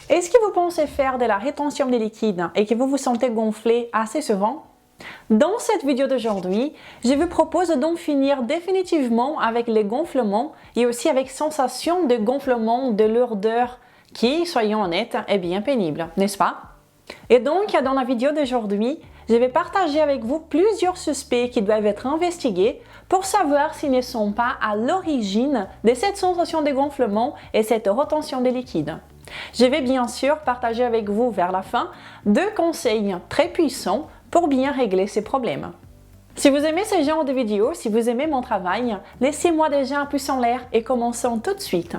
Est-ce que vous pensez faire de la rétention des liquides et que vous vous sentez gonflé assez souvent? Dans cette vidéo d'aujourd'hui, je vous propose d'en finir définitivement avec les gonflements et aussi avec sensation de gonflement, de lourdeur qui, soyons honnêtes, est bien pénible, n'est-ce pas? Et donc, dans la vidéo d'aujourd'hui, je vais partager avec vous plusieurs suspects qui doivent être investigués pour savoir s'ils ne sont pas à l'origine de cette sensation de gonflement et cette rétention des liquides. Je vais bien sûr partager avec vous vers la fin 2 conseils très puissants pour bien régler ces problèmes. Si vous aimez ce genre de vidéos, si vous aimez mon travail, laissez-moi déjà un pouce en l'air et commençons tout de suite.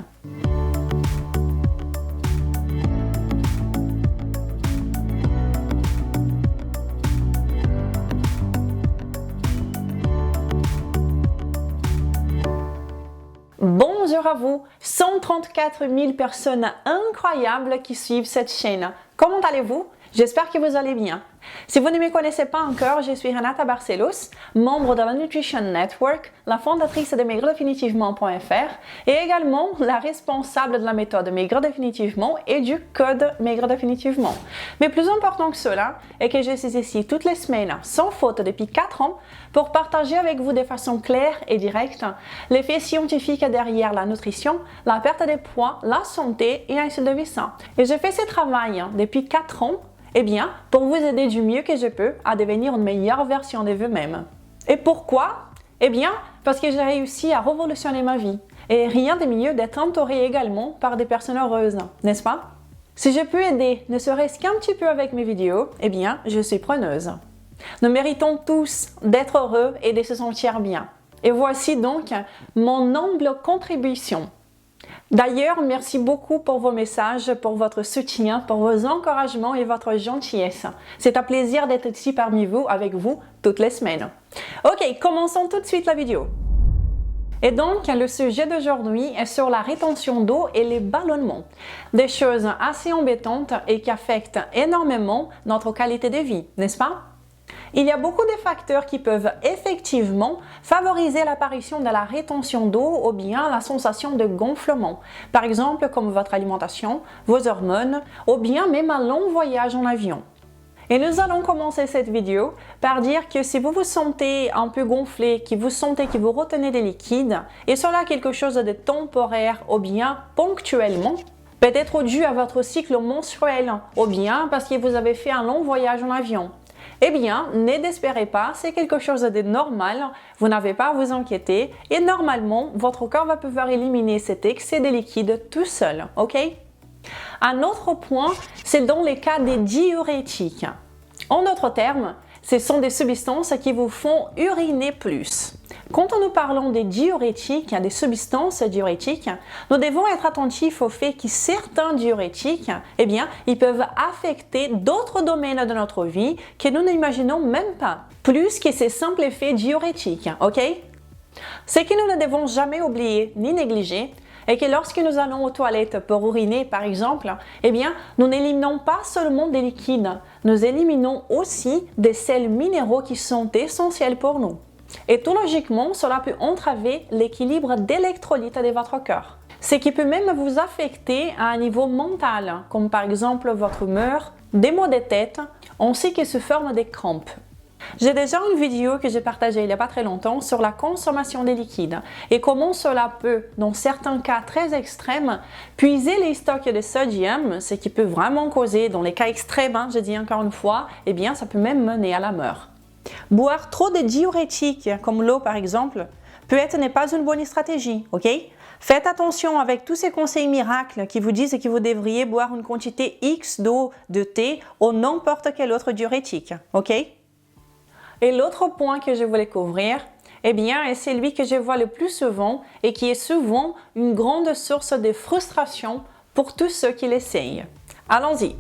Bonjour à vous, 134 000 personnes incroyables qui suivent cette chaîne. Comment allez-vous? J'espère que vous allez bien. Si vous ne me connaissez pas encore, je suis Renata Barcelos, membre de la Nutrition Network, la fondatrice de maigredefinitivement.fr et également la responsable de la méthode Maigre Définitivement et du code Maigre Définitivement. Mais plus important que cela est que je suis ici toutes les semaines, sans faute depuis 4 ans, pour partager avec vous de façon claire et directe les faits scientifiques derrière la nutrition, la perte de poids, la santé et un style de vie sain. Et je fais ce travail depuis 4 ans pour vous aider du mieux que je peux à devenir une meilleure version de vous-même. Et pourquoi? Parce que j'ai réussi à révolutionner ma vie. Et rien de mieux d'être entouré également par des personnes heureuses, n'est-ce pas? Si je peux aider, ne serait-ce qu'un petit peu avec mes vidéos, je suis preneuse. Nous méritons tous d'être heureux et de se sentir bien. Et voici donc mon humble contribution. D'ailleurs, merci beaucoup pour vos messages, pour votre soutien, pour vos encouragements et votre gentillesse. C'est un plaisir d'être ici parmi vous, avec vous, toutes les semaines. Ok, commençons tout de suite la vidéo. Et donc, le sujet d'aujourd'hui est sur la rétention d'eau et les ballonnements. Des choses assez embêtantes et qui affectent énormément notre qualité de vie, n'est-ce pas? Il y a beaucoup de facteurs qui peuvent effectivement favoriser l'apparition de la rétention d'eau ou bien la sensation de gonflement. Par exemple, comme votre alimentation, vos hormones ou bien même un long voyage en avion. Et nous allons commencer cette vidéo par dire que si vous vous sentez un peu gonflé, que vous sentez que vous retenez des liquides, et cela quelque chose de temporaire ou bien ponctuellement, peut-être dû à votre cycle menstruel ou bien parce que vous avez fait un long voyage en avion. Ne désespérez pas, c'est quelque chose de normal, vous n'avez pas à vous inquiéter et normalement, votre corps va pouvoir éliminer cet excès de liquide tout seul, ok? Un autre point, c'est dans les cas des diurétiques. En d'autres termes, ce sont des substances qui vous font uriner plus. Quand nous parlons des diurétiques, des substances diurétiques, nous devons être attentifs au fait que certains diurétiques, ils peuvent affecter d'autres domaines de notre vie que nous n'imaginons même pas, plus que ces simples effets diurétiques, ok? Ce que nous ne devons jamais oublier ni négliger est que lorsque nous allons aux toilettes pour uriner, par exemple, nous n'éliminons pas seulement des liquides, nous éliminons aussi des sels minéraux qui sont essentiels pour nous. Et tout logiquement, cela peut entraver l'équilibre d'électrolytes de votre corps. Ce qui peut même vous affecter à un niveau mental, comme par exemple votre humeur, des maux de tête, ainsi que sous forme des crampes. J'ai déjà une vidéo que j'ai partagée il n'y a pas très longtemps sur la consommation des liquides et comment cela peut, dans certains cas très extrêmes, puiser les stocks de sodium, ce qui peut vraiment causer, dans les cas extrêmes, je dis encore une fois, ça peut même mener à la mort. Boire trop de diurétiques, comme l'eau par exemple, peut-être n'est pas une bonne stratégie, ok? Faites attention avec tous ces conseils miracles qui vous disent que vous devriez boire une quantité X d'eau, de thé ou n'importe quel autre diurétique, ok? Et l'autre point que je voulais couvrir, est celui que je vois le plus souvent et qui est souvent une grande source de frustration pour tous ceux qui l'essayent. Allons-y!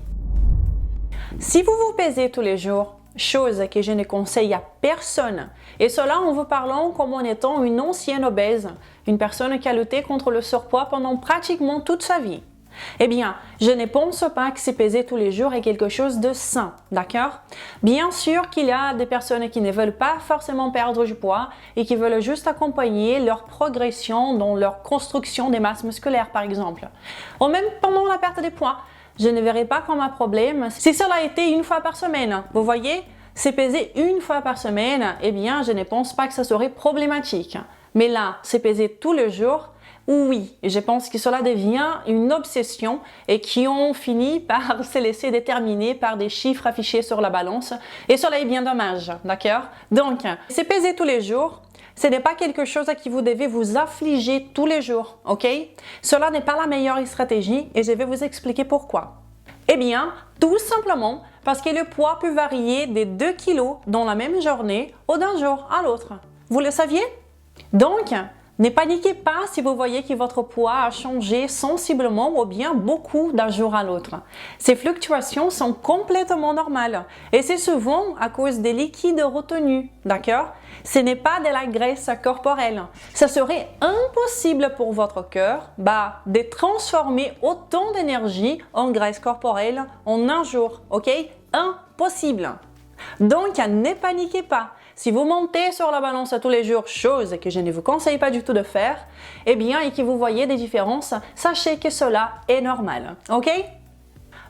Si vous vous pesez tous les jours, chose que je ne conseille à personne, et cela en vous parlant comme en étant une ancienne obèse, une personne qui a lutté contre le surpoids pendant pratiquement toute sa vie. Je ne pense pas que se peser tous les jours est quelque chose de sain, d'accord? Bien sûr qu'il y a des personnes qui ne veulent pas forcément perdre du poids et qui veulent juste accompagner leur progression dans leur construction des masses musculaires, par exemple. Ou même pendant la perte de poids. je ne verrais pas comme un problème si cela était une fois par semaine. Vous voyez, c'est pesé une fois par semaine, eh bien, je ne pense pas que ça serait problématique. Mais là, c'est pesé tous les jours. Oui, je pense que cela devient une obsession et qui ont fini par se laisser déterminer par des chiffres affichés sur la balance. Et cela est bien dommage, d'accord? Donc, c'est pesé tous les jours. Ce n'est pas quelque chose à qui vous devez vous affliger tous les jours, ok? Cela n'est pas la meilleure stratégie et je vais vous expliquer pourquoi. Eh bien, tout simplement parce que le poids peut varier de 2 kg dans la même journée ou d'un jour à l'autre. Vous le saviez? Donc, ne paniquez pas si vous voyez que votre poids a changé sensiblement ou bien beaucoup d'un jour à l'autre. Ces fluctuations sont complètement normales et c'est souvent à cause des liquides retenus, d'accord? Ce n'est pas de la graisse corporelle. Ça serait impossible pour votre cœur de transformer autant d'énergie en graisse corporelle en un jour, ok? Impossible. Donc, ne paniquez pas. Si vous montez sur la balance tous les jours, chose que je ne vous conseille pas du tout de faire, eh bien, et que vous voyez des différences, sachez que cela est normal, ok?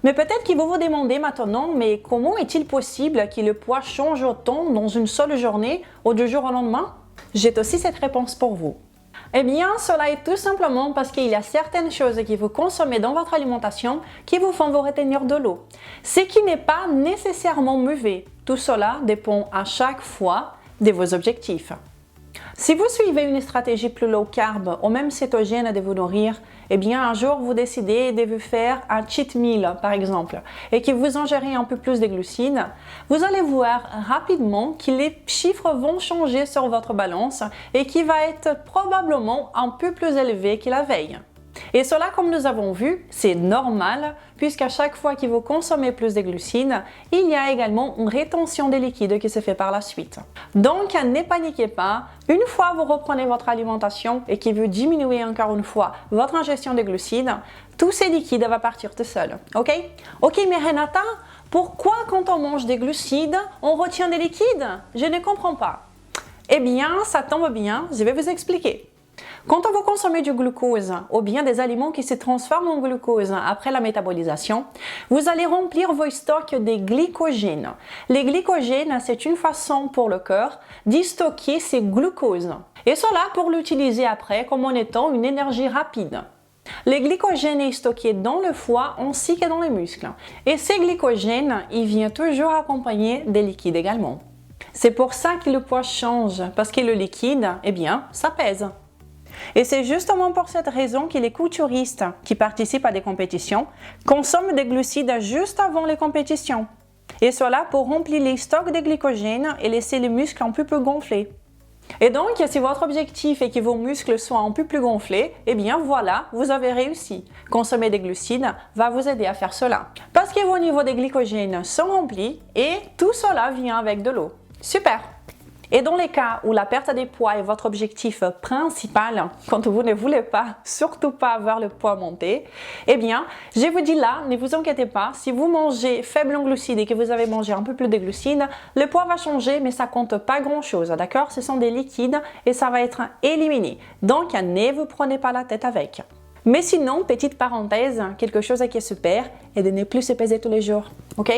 Mais peut-être que vous vous demandez maintenant, mais comment est-il possible que le poids change autant dans une seule journée ou du jour au lendemain? J'ai aussi cette réponse pour vous. Eh bien, cela est tout simplement parce qu'il y a certaines choses que vous consommez dans votre alimentation qui vous font vous retenir de l'eau. Ce qui n'est pas nécessairement mauvais. Tout cela dépend à chaque fois de vos objectifs. Si vous suivez une stratégie plus low carb ou même cétogène de vous nourrir, eh bien un jour vous décidez de vous faire un cheat meal par exemple et que vous ingérez un peu plus de glucides, vous allez voir rapidement que les chiffres vont changer sur votre balance et qui va être probablement un peu plus élevé que la veille. Et cela, comme nous avons vu, c'est normal puisqu'à chaque fois que vous consommez plus de glucides, il y a également une rétention des liquides qui se fait par la suite. Donc, ne paniquez pas. Une fois vous reprenez votre alimentation et que vous diminuez encore une fois votre ingestion de glucides, tous ces liquides vont partir tout seuls. Ok? Ok, mais Renata, pourquoi quand on mange des glucides, on retient des liquides? Je ne comprends pas. Eh bien, ça tombe bien, je vais vous expliquer. Quand vous consommez du glucose ou bien des aliments qui se transforment en glucose après la métabolisation, vous allez remplir vos stocks de glycogène. Les glycogènes, c'est une façon pour le corps d'y stocker ces glucoses. Et cela pour l'utiliser après comme en étant une énergie rapide. Le glycogène est stocké dans le foie ainsi que dans les muscles. Et ces glycogènes, il vient toujours accompagné des liquides également. C'est pour ça que le poids change, parce que le liquide, eh bien, ça pèse. Et c'est justement pour cette raison que les culturistes qui participent à des compétitions consomment des glucides juste avant les compétitions. Et cela pour remplir les stocks de glycogène et laisser les muscles un peu plus gonflés. Et donc, si votre objectif est que vos muscles soient un peu plus gonflés, eh bien voilà, vous avez réussi. Consommer des glucides va vous aider à faire cela. Parce que vos niveaux de glycogène sont remplis et tout cela vient avec de l'eau. Super! Et dans les cas où la perte de poids est votre objectif principal, quand vous ne voulez pas, surtout pas voir le poids monter, eh bien, je vous dis là, ne vous inquiétez pas, si vous mangez faible en glucides et que vous avez mangé un peu plus de glucides, le poids va changer, mais ça compte pas grand-chose, d'accord? Ce sont des liquides et ça va être éliminé. Donc, ne vous prenez pas la tête avec. Mais sinon, petite parenthèse, quelque chose qui est super, est de ne plus se peser tous les jours, ok?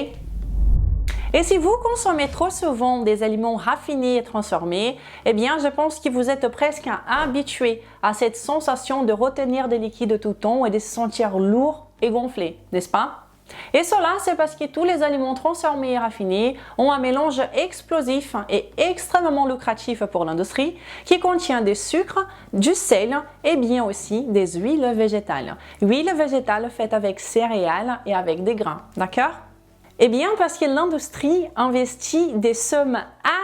Et si vous consommez trop souvent des aliments raffinés et transformés, eh bien, je pense que vous êtes presque habitué à cette sensation de retenir des liquides tout le temps et de se sentir lourd et gonflé, n'est-ce pas? Et cela, c'est parce que tous les aliments transformés et raffinés ont un mélange explosif et extrêmement lucratif pour l'industrie qui contient des sucres, du sel et bien aussi des huiles végétales. Huiles végétales faites avec céréales et avec des grains, d'accord? Eh bien, parce que l'industrie investit des sommes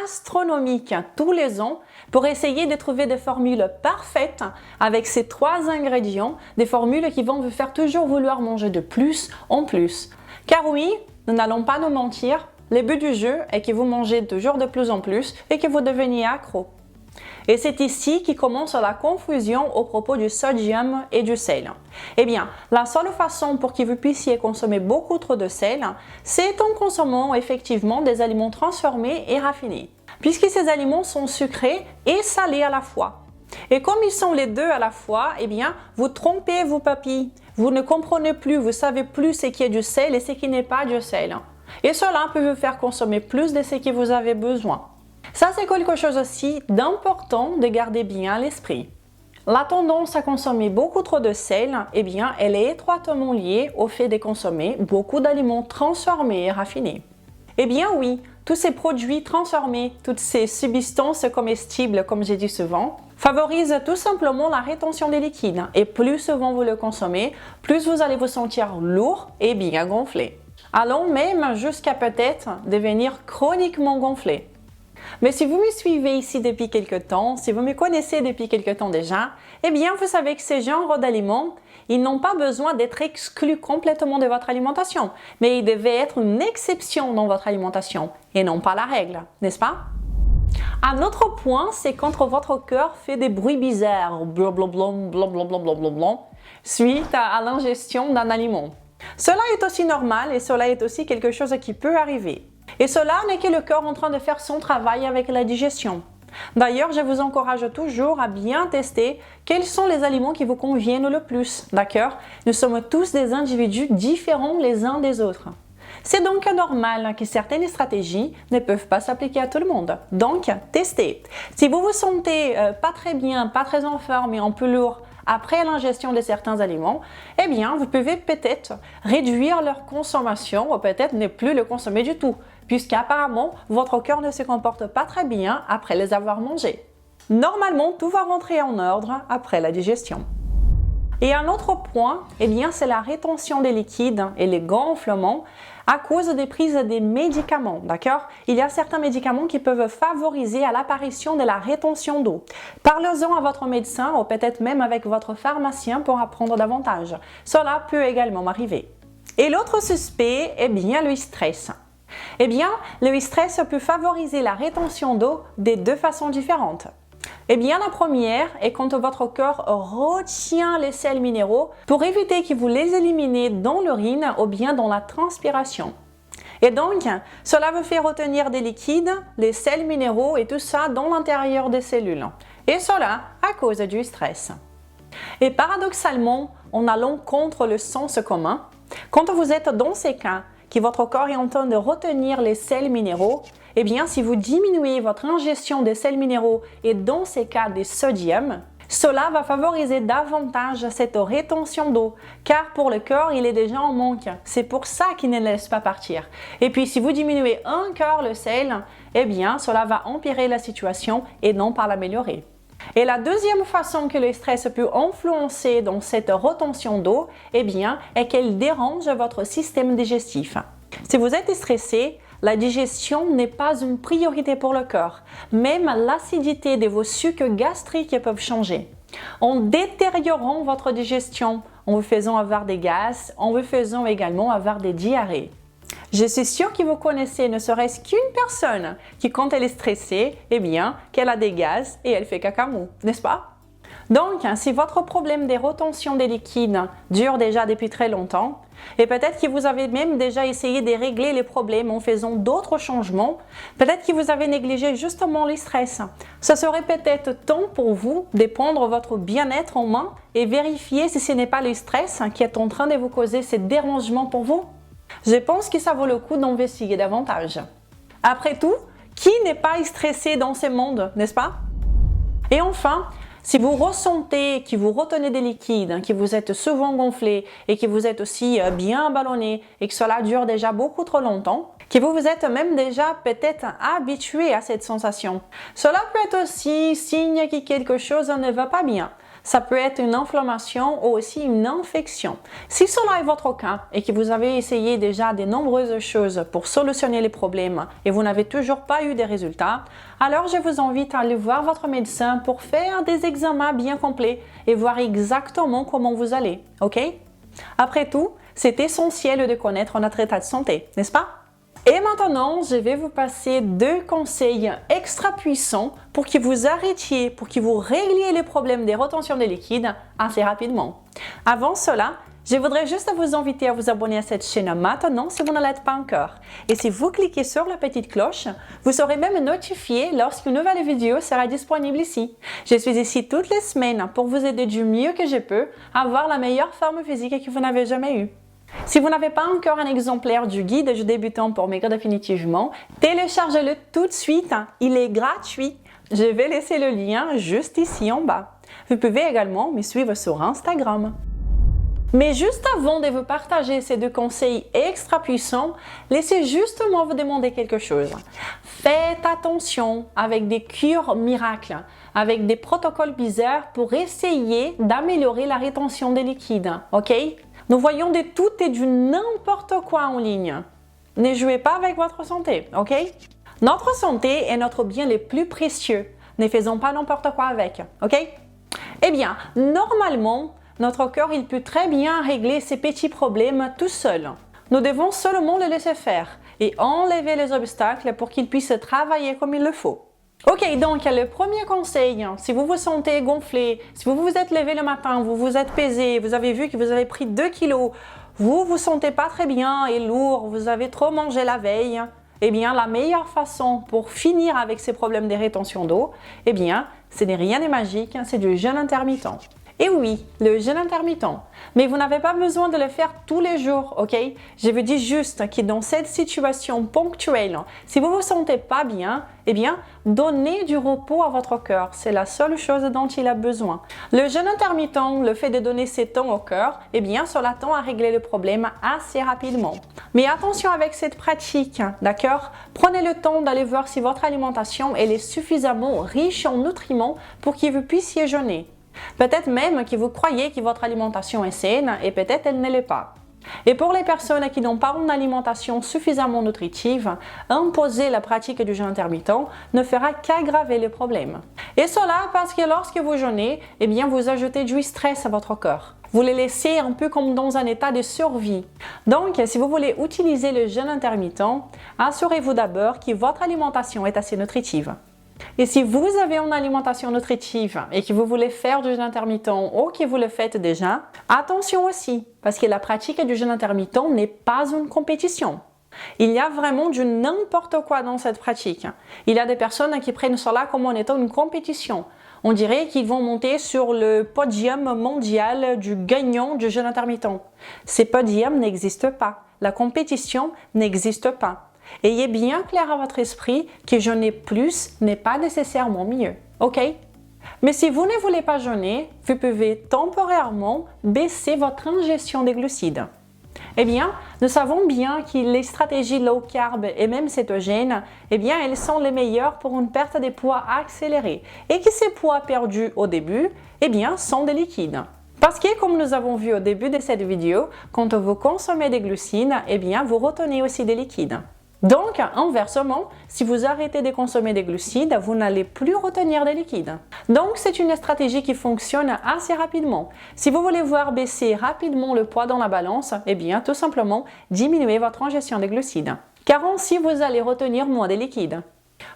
astronomiques tous les ans pour essayer de trouver des formules parfaites avec ces 3 ingrédients, des formules qui vont vous faire toujours vouloir manger de plus en plus. Car oui, nous n'allons pas nous mentir, le but du jeu est que vous mangez toujours de plus en plus et que vous deveniez accro. Et c'est ici qui commence la confusion au propos du sodium et du sel. Eh bien, la seule façon pour que vous puissiez consommer beaucoup trop de sel, c'est en consommant effectivement des aliments transformés et raffinés. Puisque ces aliments sont sucrés et salés à la fois. Et comme ils sont les deux à la fois, eh bien, vous trompez vos papilles. vous ne comprenez plus, vous savez plus ce qui est du sel et ce qui n'est pas du sel. Et cela peut vous faire consommer plus de ce que vous avez besoin. Ça, c'est quelque chose aussi d'important de garder bien à l'esprit. La tendance à consommer beaucoup trop de sel, eh bien, elle est étroitement liée au fait de consommer beaucoup d'aliments transformés et raffinés. Eh bien oui, tous ces produits transformés, toutes ces substances comestibles, comme j'ai dit souvent, favorisent tout simplement la rétention des liquides. Et plus souvent vous le consommez, plus vous allez vous sentir lourd et bien gonflé. Allant même jusqu'à peut-être devenir chroniquement gonflé. Mais si vous me suivez ici depuis quelque temps, si vous me connaissez depuis quelque temps déjà, eh bien vous savez que ces genres d'aliments, ils n'ont pas besoin d'être exclus complètement de votre alimentation, mais ils devaient être une exception dans votre alimentation et non pas la règle, n'est-ce pas? Un autre point, c'est quand votre cœur fait des bruits bizarres, blablabla, blablabla, blablabla, suite à l'ingestion d'un aliment. Cela est aussi normal et cela est aussi quelque chose qui peut arriver. Et cela n'est que le cœur en train de faire son travail avec la digestion. D'ailleurs, je vous encourage toujours à bien tester quels sont les aliments qui vous conviennent le plus, d'accord? Nous sommes tous des individus différents les uns des autres. C'est donc normal que certaines stratégies ne peuvent pas s'appliquer à tout le monde. Donc, testez. Si vous vous sentez pas très bien, pas très en forme et un peu lourd après l'ingestion de certains aliments, eh bien, vous pouvez peut-être réduire leur consommation ou peut-être ne plus le consommer du tout, puisqu'apparemment, votre cœur ne se comporte pas très bien après les avoir mangés. Normalement, tout va rentrer en ordre après la digestion. Et un autre point, eh bien, c'est la rétention des liquides et les gonflements à cause des prises des médicaments, d'accord? Il y a certains médicaments qui peuvent favoriser à l'apparition de la rétention d'eau. Parlez-en à votre médecin ou peut-être même avec votre pharmacien pour apprendre davantage. Cela peut également arriver. Et l'autre suspect, eh bien, le stress. Eh bien, le stress peut favoriser la rétention d'eau de deux façons différentes. Eh bien, la première est quand votre corps retient les sels minéraux pour éviter que vous les éliminez dans l'urine ou bien dans la transpiration. Et donc, cela vous fait retenir des liquides, les sels minéraux et tout ça dans l'intérieur des cellules. Et cela à cause du stress. Et paradoxalement, en allant contre le sens commun, quand vous êtes dans ces cas, que votre corps est en train de retenir les sels minéraux, eh bien, si vous diminuez votre ingestion des sels minéraux et dans ces cas des sodium, cela va favoriser davantage cette rétention d'eau, car pour le corps, il est déjà en manque. C'est pour ça qu'il ne laisse pas partir. Et puis, si vous diminuez encore le sel, eh bien, cela va empirer la situation et non pas l'améliorer. Et la deuxième façon que le stress peut influencer dans cette rétention d'eau, eh bien, est qu'elle dérange votre système digestif. Si vous êtes stressé, la digestion n'est pas une priorité pour le corps. Même l'acidité de vos sucs gastriques peuvent changer. En détériorant votre digestion, en vous faisant avoir des gaz, en vous faisant également avoir des diarrhées. Je suis sûre que vous connaissez ne serait-ce qu'une personne qui, quand elle est stressée, eh bien, qu'elle a des gaz et elle fait cacamou, n'est-ce pas? Donc, si votre problème de rétention des liquides dure déjà depuis très longtemps, et peut-être que vous avez même déjà essayé de régler les problèmes en faisant d'autres changements, peut-être que vous avez négligé justement le stress. Ce serait peut-être temps pour vous de prendre votre bien-être en main et vérifier si ce n'est pas le stress qui est en train de vous causer ces dérangements pour vous. Je pense que ça vaut le coup d'investiguer davantage. Après tout, qui n'est pas stressé dans ce monde, n'est-ce pas? Et enfin, si vous ressentez que vous retenez des liquides, que vous êtes souvent gonflé et que vous êtes aussi bien ballonné et que cela dure déjà beaucoup trop longtemps, que vous vous êtes même déjà peut-être habitué à cette sensation, cela peut être aussi signe que quelque chose ne va pas bien. Ça peut être une inflammation ou aussi une infection. Si cela est votre cas et que vous avez essayé déjà de nombreuses choses pour solutionner les problèmes et vous n'avez toujours pas eu de résultats, alors je vous invite à aller voir votre médecin pour faire des examens bien complets et voir exactement comment vous allez, ok? Après tout, c'est essentiel de connaître notre état de santé, n'est-ce pas? Et maintenant, je vais vous passer 2 conseils extra puissants pour que vous arrêtiez, pour que vous régliez les problèmes des rétentions des liquides assez rapidement. Avant cela, Je voudrais juste vous inviter à vous abonner à cette chaîne maintenant si vous ne l'êtes pas encore. Et si vous cliquez sur la petite cloche, vous serez même notifié lorsqu'une nouvelle vidéo sera disponible ici. Je suis ici toutes les semaines pour vous aider du mieux que je peux à avoir la meilleure forme physique que vous n'avez jamais eue. Si vous n'avez pas encore un exemplaire du guide du débutant pour maigrir définitivement, téléchargez-le tout de suite. Il est gratuit. Je vais laisser le lien juste ici en bas. Vous pouvez également me suivre sur Instagram. Mais juste avant de vous partager ces deux conseils extra puissants, laissez justement vous demander quelque chose. Faites attention avec des cures miracles, avec des protocoles bizarres pour essayer d'améliorer la rétention des liquides, ok? Nous voyons de tout et du n'importe quoi en ligne. Ne jouez pas avec votre santé, ok? Notre santé est notre bien le plus précieux. Ne faisons pas n'importe quoi avec, ok? Eh bien, normalement, notre corps, il peut très bien régler ces petits problèmes tout seul. Nous devons seulement le laisser faire et enlever les obstacles pour qu'il puisse travailler comme il le faut. Ok, donc le premier conseil, si vous vous sentez gonflé, si vous vous êtes levé le matin, vous vous êtes pesé, vous avez vu que vous avez pris 2 kilos, vous vous sentez pas très bien et lourd, vous avez trop mangé la veille, eh bien la meilleure façon pour finir avec ces problèmes de rétention d'eau, eh bien ce n'est rien de magique, c'est du jeûne intermittent. Et oui, le jeûne intermittent. Mais vous n'avez pas besoin de le faire tous les jours, ok? Je vous dis juste que dans cette situation ponctuelle, si vous ne vous sentez pas bien, eh bien, donnez du repos à votre cœur. C'est la seule chose dont il a besoin. Le jeûne intermittent, le fait de donner ses temps au cœur, eh bien, cela tend à régler le problème assez rapidement. Mais attention avec cette pratique, d'accord? Prenez le temps d'aller voir si votre alimentation elle est suffisamment riche en nutriments pour que vous puissiez jeûner. Peut-être même que vous croyez que votre alimentation est saine et peut-être elle ne l'est pas. Et pour les personnes qui n'ont pas une alimentation suffisamment nutritive, imposer la pratique du jeûne intermittent ne fera qu'aggraver le problème. Et cela parce que lorsque vous jeûnez, eh bien vous ajoutez du stress à votre corps. Vous le laissez un peu comme dans un état de survie. Donc, si vous voulez utiliser le jeûne intermittent, assurez-vous d'abord que votre alimentation est assez nutritive. Et si vous avez une alimentation nutritive et que vous voulez faire du jeûne intermittent ou que vous le faites déjà, attention aussi, parce que la pratique du jeûne intermittent n'est pas une compétition. Il y a vraiment du n'importe quoi dans cette pratique. Il y a des personnes qui prennent cela comme en étant une compétition. On dirait qu'ils vont monter sur le podium mondial du gagnant du jeûne intermittent. Ces podiums n'existent pas. La compétition n'existe pas. Ayez bien clair à votre esprit que jeûner plus n'est pas nécessairement mieux, ok? Mais si vous ne voulez pas jeûner, vous pouvez temporairement baisser votre ingestion de glucides. Eh bien, nous savons bien que les stratégies low carb et même cétogènes, eh bien, elles sont les meilleures pour une perte de poids accélérée et que ces poids perdus au début, eh bien, sont des liquides. Parce que, comme nous avons vu au début de cette vidéo, quand vous consommez des glucides, eh bien, vous retenez aussi des liquides. Donc, inversement, si vous arrêtez de consommer des glucides, vous n'allez plus retenir des liquides. Donc, c'est une stratégie qui fonctionne assez rapidement. Si vous voulez voir baisser rapidement le poids dans la balance, eh bien, tout simplement, diminuez votre ingestion de glucides. Car ainsi, vous allez retenir moins de liquides.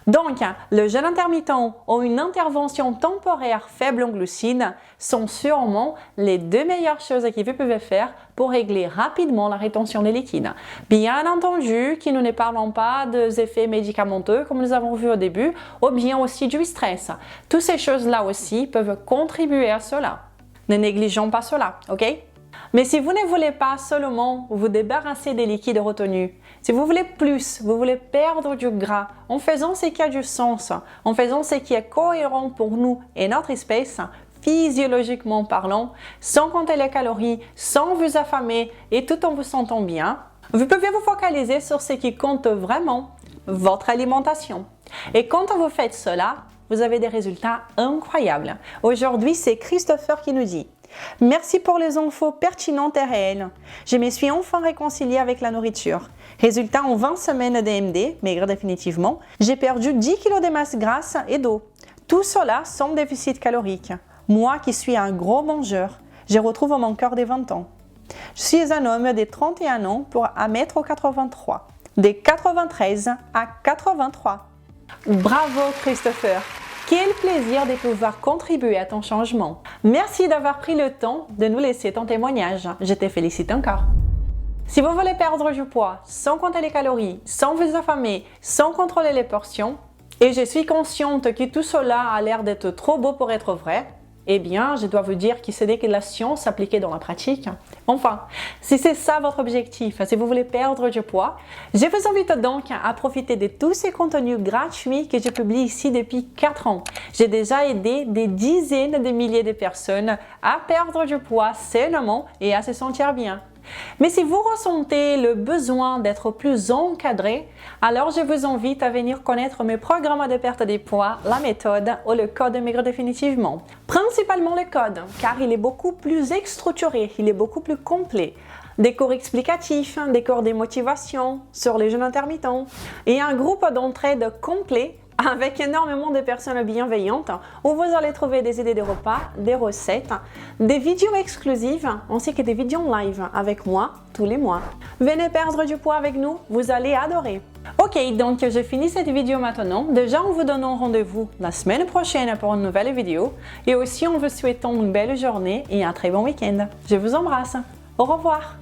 Donc, le jeûne intermittent ou une intervention temporaire faible en glucides sont sûrement les deux meilleures choses que vous pouvez faire pour régler rapidement la rétention des liquides. Bien entendu, que nous ne parlons pas des effets médicamenteux comme nous avons vu au début, ou bien aussi du stress. Toutes ces choses-là aussi peuvent contribuer à cela. Ne négligeons pas cela, ok? Mais si vous ne voulez pas seulement vous débarrasser des liquides retenus, si vous voulez plus, vous voulez perdre du gras en faisant ce qui a du sens, en faisant ce qui est cohérent pour nous et notre espèce, physiologiquement parlant, sans compter les calories, sans vous affamer et tout en vous sentant bien, vous pouvez vous focaliser sur ce qui compte vraiment, votre alimentation. Et quand vous faites cela, vous avez des résultats incroyables. Aujourd'hui, c'est Christopher qui nous dit: merci pour les infos pertinentes et réelles. Je me suis enfin réconciliée avec la nourriture. Résultat, en 20 semaines d'MD, maigre définitivement, j'ai perdu 10 kg de masse grasse et d'eau. Tout cela sans déficit calorique. Moi qui suis un gros mangeur, je retrouve mon corps des 20 ans. Je suis un homme de 31 ans pour 1,83 m, de 93 à 83. Bravo Christopher! Quel plaisir de pouvoir contribuer à ton changement. Merci d'avoir pris le temps de nous laisser ton témoignage. Je te félicite encore. Si vous voulez perdre du poids sans compter les calories, sans vous affamer, sans contrôler les portions, et je suis consciente que tout cela a l'air d'être trop beau pour être vrai, eh bien, je dois vous dire que ce n'est que la science appliquée dans la pratique. Enfin, si c'est ça votre objectif, si vous voulez perdre du poids, je vous invite donc à profiter de tous ces contenus gratuits que je publie ici depuis 4 ans. J'ai déjà aidé des dizaines de milliers de personnes à perdre du poids sainement et à se sentir bien. Mais si vous ressentez le besoin d'être plus encadré, alors je vous invite à venir connaître mes programmes de perte de poids, la méthode ou le code maigre définitivement. Principalement le code, car il est beaucoup plus structuré, il est beaucoup plus complet. Des cours explicatifs, des cours de motivation sur les jeûnes intermittents et un groupe d'entraide complet avec énormément de personnes bienveillantes où vous allez trouver des idées de repas, des recettes, des vidéos exclusives ainsi que des vidéos live avec moi tous les mois. Venez perdre du poids avec nous, vous allez adorer. Ok, donc je finis cette vidéo maintenant, déjà en vous donnant rendez-vous la semaine prochaine pour une nouvelle vidéo et aussi en vous souhaitant une belle journée et un très bon week-end. Je vous embrasse. Au revoir.